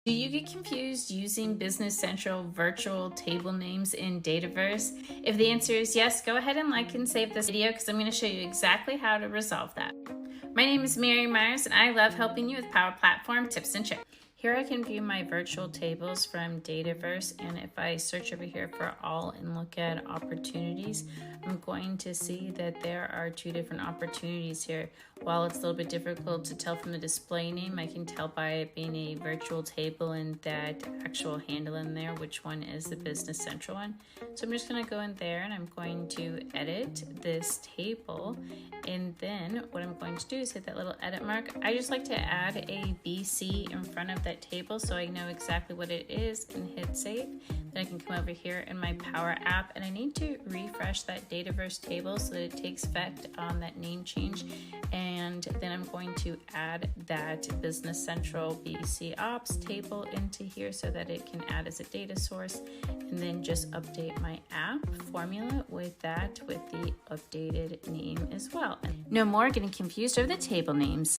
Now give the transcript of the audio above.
Do you get confused using Business Central virtual table names in Dataverse? If the answer is yes, go ahead and like and save this video because I'm going to show you exactly how to resolve that. My name is Mary Myers and I love helping you with Power Platform tips and tricks. Here I can view my virtual tables from Dataverse, and if I search over here for all and look at opportunities, I'm going to see that there are two different opportunities here. While it's a little bit difficult to tell from the display name, I can tell by it being a virtual table and that actual handle in there which one is the Business Central one. So I'm just going to go in there and I'm going to edit this table, and then what I'm going to do is hit that little edit mark. I just like to add a BC in front of that table so I know exactly what it is and hit save. Then I can come over here in my Power app and I need to refresh that Dataverse table so that it takes effect on that name change, and then I'm going to add that Business Central BC Ops table into here so that it can add as a data source, and then just update my app formula with that with the updated name as well. No more getting confused over the table names.